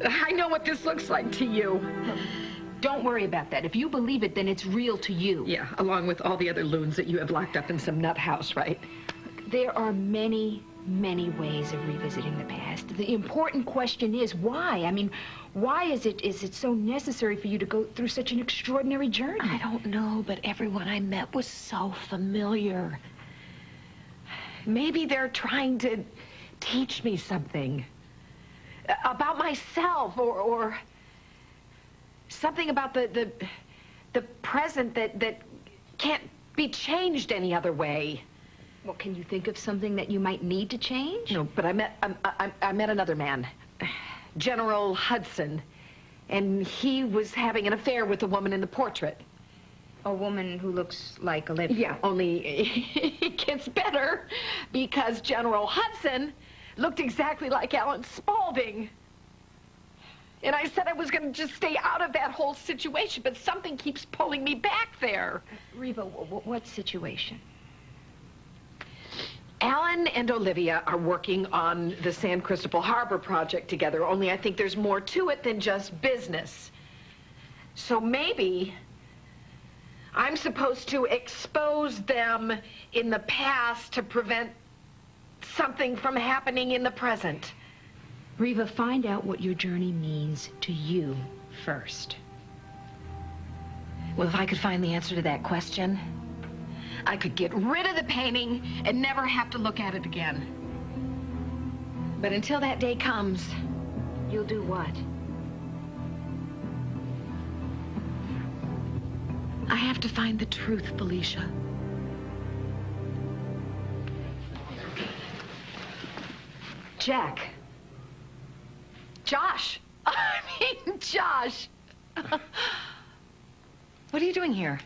I know what this looks like to you. Don't worry about that. If you believe it, then it's real to you. Yeah, along with all the other loons that you have locked up in some nut house, right? There are many, many ways of revisiting the past. The important question is why? I mean, why is it so necessary for you to go through such an extraordinary journey? I don't know, but everyone I met was so familiar. Maybe they're trying to teach me something about myself, or something about the present that can't be changed any other way. Well, can you think of something that you might need to change? No, but I met another man, General Hudson, and he was having an affair with the woman in the portrait. A woman who looks like Olivia. Yeah, only it gets better because General Hudson looked exactly like Alan Spaulding. And I said I was going to just stay out of that whole situation, but something keeps pulling me back there. Reva, what situation? Alan and Olivia are working on the San Cristobal Harbor project together, only I think there's more to it than just business. So maybe I'm supposed to expose them in the past to prevent something from happening in the present. Reva, find out what your journey means to you first. Well, if I could find the answer to that question, I could get rid of the painting and never have to look at it again. But until that day comes, you'll do what? I have to find the truth, Felicia. Jack. Josh. I mean, Josh. What are you doing here?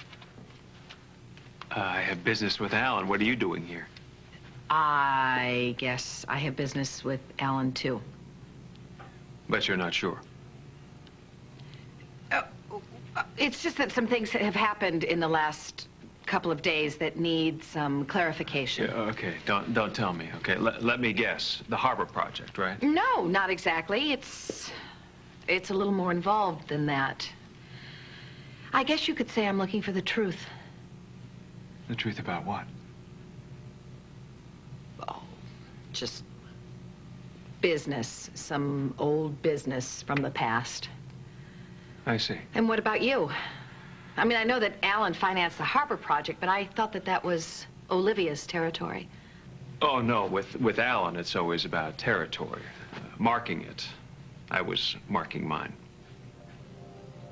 I have business with Alan. What are you doing here? I guess I have business with Alan, too. But you're not sure. It's just that some things have happened in the last couple of days that need some clarification. Yeah, okay, don't tell me, okay? Let me guess. The harbor project, right? No, not exactly. It's a little more involved than that. I guess you could say I'm looking for the truth. The truth about what? Oh, just business. Some old business from the past. I see. And what about you? I mean, I know that Alan financed the harbor project, but I thought that that was Olivia's territory. Oh, no. With Alan, it's always about territory. Marking it. I was marking mine.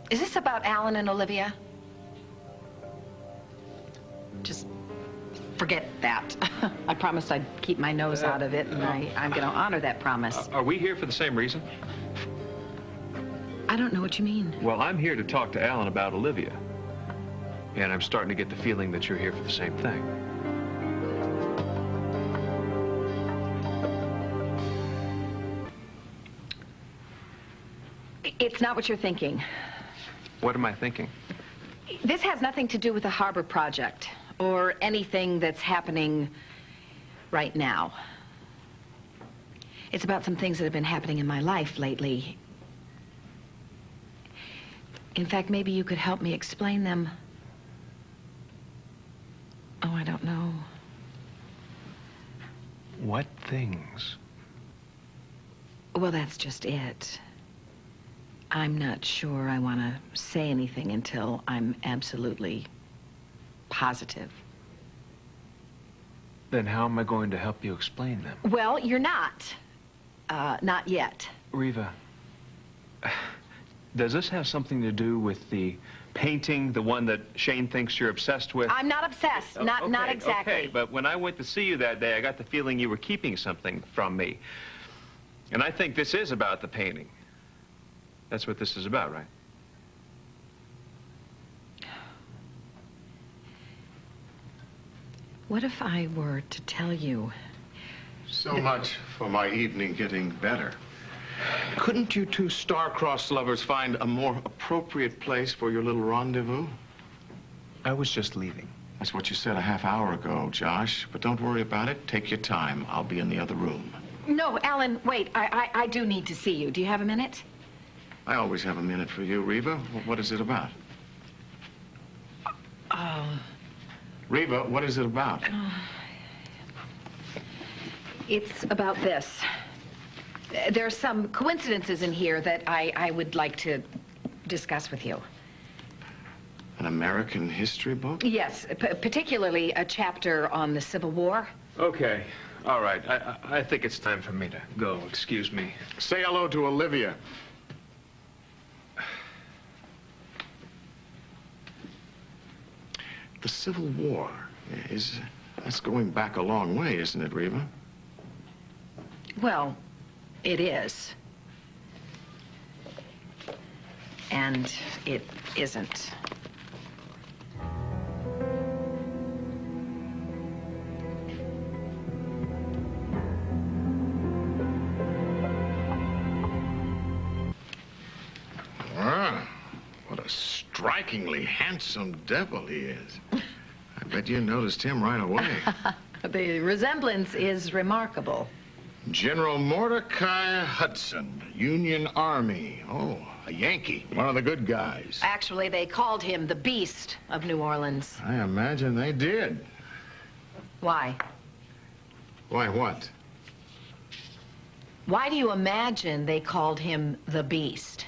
Is this about Alan and Olivia? Just forget that. I promised I'd keep my nose out of it, and I'm going to honor that promise. Are we here for the same reason? I don't know what you mean. Well, I'm here to talk to Alan about Olivia. And I'm starting to get the feeling that you're here for the same thing. It's not what you're thinking. What am I thinking? This has nothing to do with the harbor project or anything that's happening right now. It's about some things that have been happening in my life lately. In fact, maybe you could help me explain them. Oh, I don't know. What things? Well, that's just it. I'm not sure I want to say anything until I'm absolutely positive. Then how am I going to help you explain them? Well, you're not. Not yet. Reva, does this have something to do with the painting, the one that Shane thinks you're obsessed with? I'm not obsessed. Not exactly. Okay, but when I went to see you that day, I got the feeling you were keeping something from me. And I think this is about the painting. That's what this is about, right? What if I were to tell you? So much for my evening getting better. Couldn't you two star-crossed lovers find a more appropriate place for your little rendezvous? I was just leaving. That's what you said a half hour ago, Josh. But don't worry about it. Take your time. I'll be in the other room. No, Alan, wait. I do need to see you. Do you have a minute? I always have a minute for you, Reva. What is it about? Reva, what is it about? It's about this. There's some coincidences in here that I would like to discuss with you. An American history book? Yes, particularly a chapter on the Civil War. Okay. All right. I think it's time for me to go. Excuse me. Say hello to Olivia. The Civil War that's going back a long way, isn't it, Reva? Well, it is. And it isn't. Ah, what a strikingly handsome devil he is. I bet you noticed him right away. The resemblance is remarkable. General Mordecai Hudson, Union Army. Oh, a Yankee, one of the good guys. Actually, they called him the Beast of New Orleans. I imagine they did. Why? Why what? Why do you imagine they called him the Beast?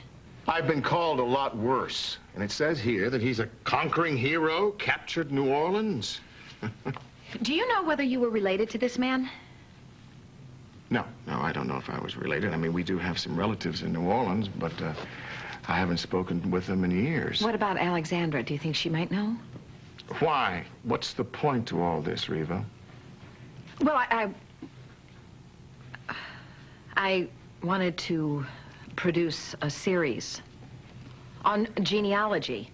I've been called a lot worse. And it says here that he's a conquering hero, captured New Orleans. Do you know whether you were related to this man? No, I don't know if I was related. I mean, we do have some relatives in New Orleans, but I haven't spoken with them in years. What about Alexandra? Do you think she might know? Why? What's the point to all this, Reva? Well, I wanted to produce a series on genealogy.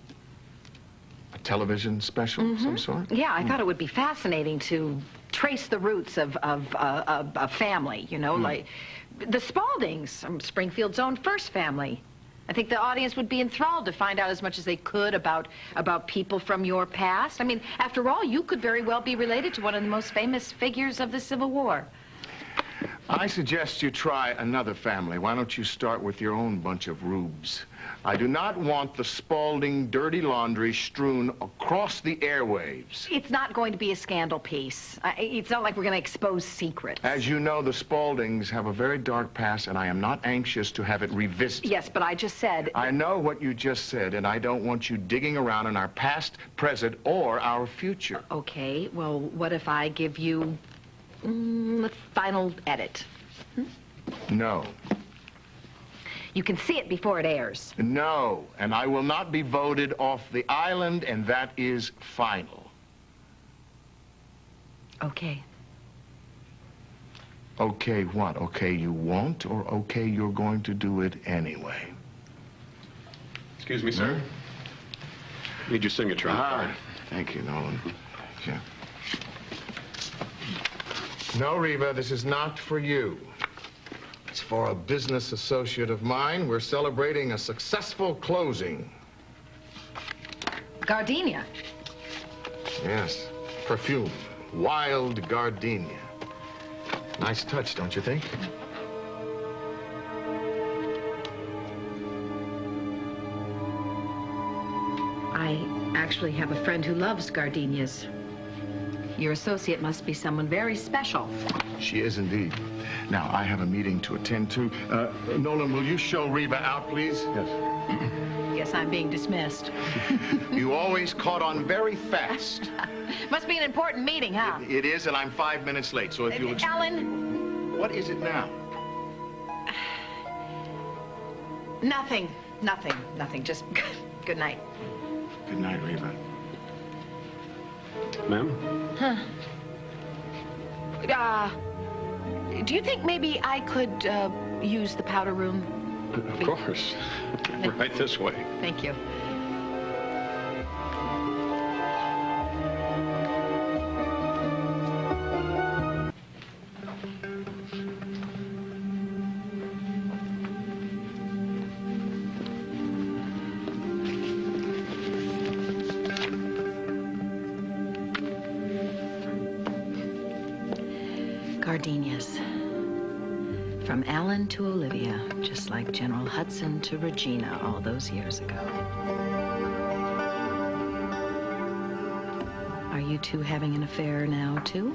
A television special of some sort? Yeah, I thought it would be fascinating to trace the roots of a family, you know, like the Spauldings, Springfield's own first family. I think the audience would be enthralled to find out as much as they could about people from your past. I mean, after all, you could very well be related to one of the most famous figures of the Civil War. I suggest you try another family. Why don't you start with your own bunch of rubes? I do not want the Spaulding dirty laundry strewn across the airwaves. It's not going to be a scandal piece. It's not like we're going to expose secrets. As you know, the Spauldings have a very dark past, and I am not anxious to have it revisited. Yes, but I just said... I know what you just said, and I don't want you digging around in our past, present, or our future. Okay, well, what if I give you the final edit? No. You can see it before it airs. No, and I will not be voted off the island, and that is final. Okay. Okay what? Okay you won't, or okay you're going to do it anyway? Excuse me, sir. Need your signature on the card. Thank you, Nolan. Yeah. No, Reva, this is not for you. It's for a business associate of mine. We're celebrating a successful closing. Gardenia. Yes, perfume. Wild Gardenia. Nice touch, don't you think? I actually have a friend who loves gardenias. Your associate must be someone very special. She is indeed. Now, I have a meeting to attend to. Nolan, will you show Reva out, please? Yes. Guess I'm being dismissed. You always caught on very fast. Must be an important meeting, huh? It is, and I'm 5 minutes late, so if you'll... Ellen? What is it now? Nothing. Just good night. Good night, Reva. Ma'am? Do you think maybe I could use the powder room? Of course. Right this way. Thank you. Gardenias. From Alan to Olivia, just like General Hudson to Regina all those years ago. Are you two having an affair now, too?